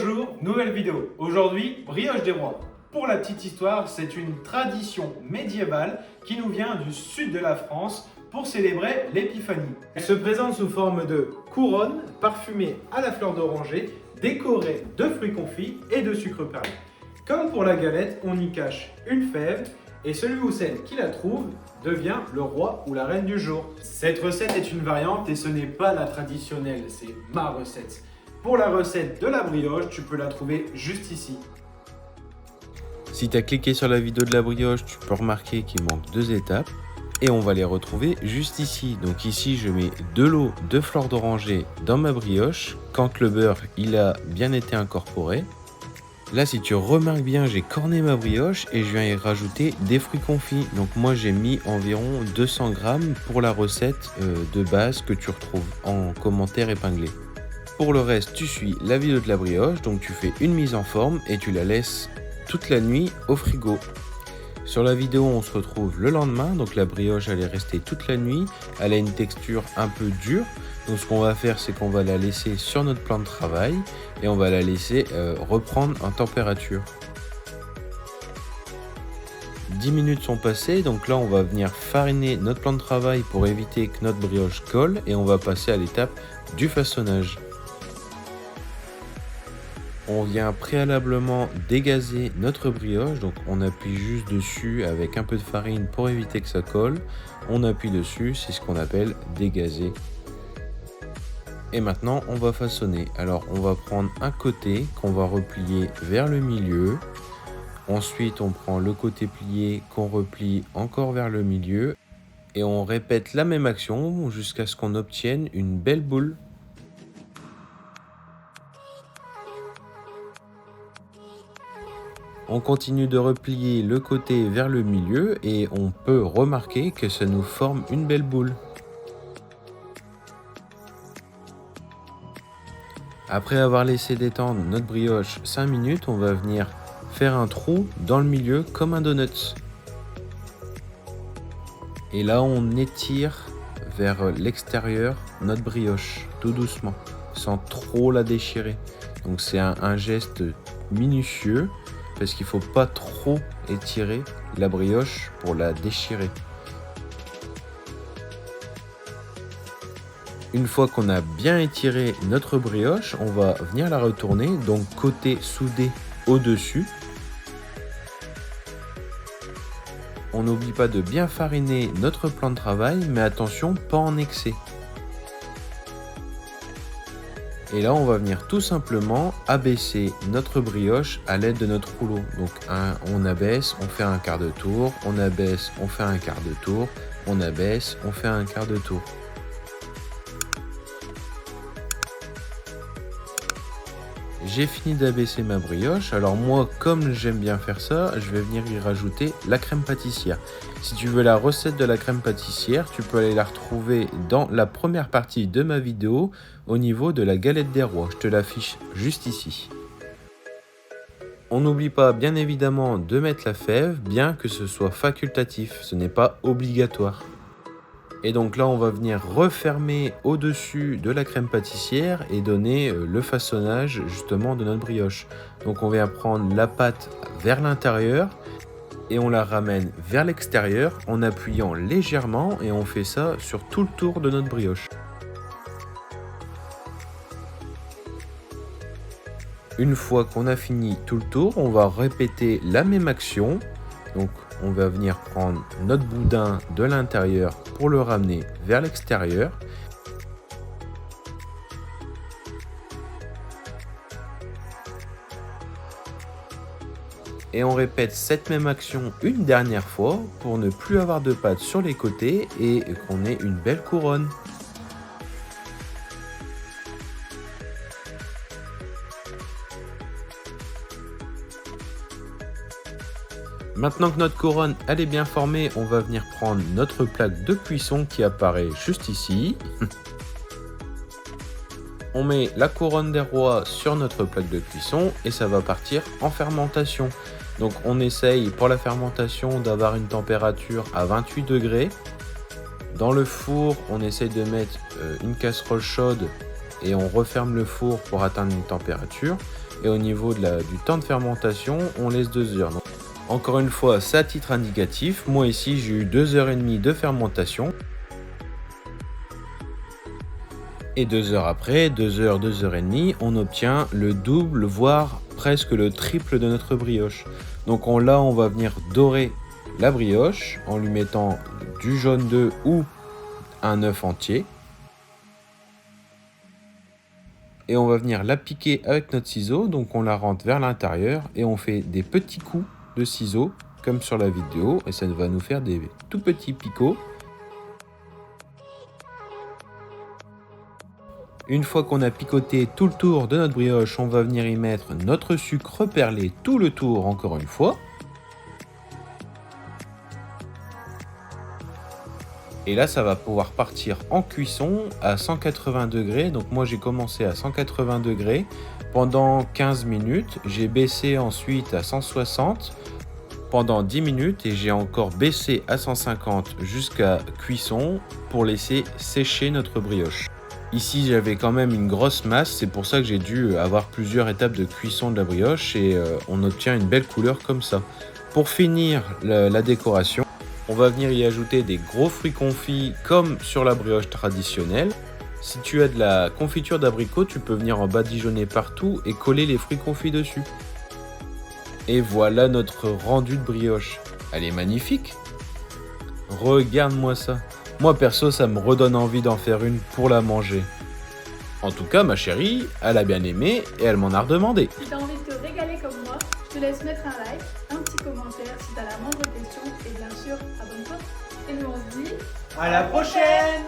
Bonjour, nouvelle vidéo. Aujourd'hui, brioche des rois. Pour la petite histoire, c'est une tradition médiévale qui nous vient du sud de la France pour célébrer l'épiphanie. Elle se présente sous forme de couronne parfumée à la fleur d'oranger, décorée de fruits confits et de sucre perlé. Comme pour la galette, on y cache une fève et celui ou celle qui la trouve devient le roi ou la reine du jour. Cette recette est une variante et ce n'est pas la traditionnelle, c'est ma recette. Pour la recette de la brioche, tu peux la trouver juste ici. Si tu as cliqué sur la vidéo de la brioche, tu peux remarquer qu'il manque 2 étapes et on va les retrouver juste ici. Donc ici, je mets de l'eau, 2 fleurs d'oranger dans ma brioche quand le beurre il a bien été incorporé. Là, si tu remarques bien, j'ai corné ma brioche et je viens y rajouter des fruits confits. Donc moi, j'ai mis environ 200 grammes pour la recette de base que tu retrouves en commentaire épinglé. Pour le reste, tu suis la vidéo de la brioche, donc tu fais une mise en forme et tu la laisses toute la nuit au frigo. Sur la vidéo, on se retrouve le lendemain, donc la brioche elle est restée toute la nuit, elle a une texture un peu dure. Donc ce qu'on va faire, c'est qu'on va la laisser sur notre plan de travail et on va la laisser reprendre en température. 10 minutes sont passées, donc là on va venir fariner notre plan de travail pour éviter que notre brioche colle et on va passer à l'étape du façonnage. On vient préalablement dégazer notre brioche, donc on appuie juste dessus avec un peu de farine pour éviter que ça colle. On appuie dessus, c'est ce qu'on appelle dégazer. Et maintenant on va façonner. Alors on va prendre un côté qu'on va replier vers le milieu. Ensuite on prend le côté plié qu'on replie encore vers le milieu. Et on répète la même action jusqu'à ce qu'on obtienne une belle boule. On continue de replier le côté vers le milieu et on peut remarquer que ça nous forme une belle boule. Après avoir laissé détendre notre brioche 5 minutes, on va venir faire un trou dans le milieu comme un donut. Et là on étire vers l'extérieur notre brioche, tout doucement, sans trop la déchirer. Donc c'est un geste minutieux. Parce qu'il ne faut pas trop étirer la brioche pour la déchirer. Une fois qu'on a bien étiré notre brioche, on va venir la retourner, donc côté soudé au-dessus. On n'oublie pas de bien fariner notre plan de travail, mais attention, pas en excès. Et là, on va venir tout simplement abaisser notre brioche à l'aide de notre rouleau. Donc, on abaisse, on fait un quart de tour, on abaisse, on fait un quart de tour, on abaisse, on fait un quart de tour. J'ai fini d'abaisser ma brioche. Alors moi, comme j'aime bien faire ça, je vais venir y rajouter la crème pâtissière. Si tu veux la recette de la crème pâtissière, tu peux aller la retrouver dans la première partie de ma vidéo au niveau de la galette des rois. Je te l'affiche juste ici. On n'oublie pas bien évidemment de mettre la fève, bien que ce soit facultatif, ce n'est pas obligatoire. Et donc là, on va venir refermer au-dessus de la crème pâtissière et donner le façonnage justement de notre brioche. Donc on vient prendre la pâte vers l'intérieur et on la ramène vers l'extérieur en appuyant légèrement et on fait ça sur tout le tour de notre brioche. Une fois qu'on a fini tout le tour, on va répéter la même action. Donc on va venir prendre notre boudin de l'intérieur pour le ramener vers l'extérieur. Et on répète cette même action une dernière fois pour ne plus avoir de pâte sur les côtés et qu'on ait une belle couronne. Maintenant que notre couronne elle est bien formée, on va venir prendre notre plaque de cuisson qui apparaît juste ici. On met la couronne des rois sur notre plaque de cuisson et ça va partir en fermentation. Donc on essaye pour la fermentation d'avoir une température à 28 degrés. Dans le four, on essaye de mettre une casserole chaude et on referme le four pour atteindre une température. Et au niveau du temps de fermentation, on laisse 2 heures. Donc, encore une fois, c'est à titre indicatif. Moi ici, j'ai eu 2h30 de fermentation. Et 2 heures après, 2 heures, 2h30, on obtient le double, voire presque le triple de notre brioche. Donc là, on va venir dorer la brioche en lui mettant du jaune d'œuf ou un œuf entier. Et on va venir la piquer avec notre ciseau. Donc on la rentre vers l'intérieur et on fait des petits coups de ciseaux comme sur la vidéo. Et ça va nous faire des tout petits picots. Une fois qu'on a picoté tout le tour de notre brioche, on va venir y mettre notre sucre perlé tout le tour encore une fois. Et là, ça va pouvoir partir en cuisson à 180 degrés. Donc moi, j'ai commencé à 180 degrés pendant 15 minutes. J'ai baissé ensuite à 160 pendant 10 minutes et j'ai encore baissé à 150 jusqu'à cuisson pour laisser sécher notre brioche. Ici, j'avais quand même une grosse masse, c'est pour ça que j'ai dû avoir plusieurs étapes de cuisson de la brioche et on obtient une belle couleur comme ça. Pour finir la décoration, on va venir y ajouter des gros fruits confits comme sur la brioche traditionnelle. Si tu as de la confiture d'abricot, tu peux venir en badigeonner partout et coller les fruits confits dessus. Et voilà notre rendu de brioche. Elle est magnifique. Regarde-moi ça. Moi perso, ça me redonne envie d'en faire une pour la manger. En tout cas, ma chérie, elle a bien aimé et elle m'en a redemandé. Si tu as envie de te régaler comme moi, je te laisse mettre un like, un petit commentaire si tu as la moindre question et bien sûr, abonne-toi. Et nous on se dit À la prochaine!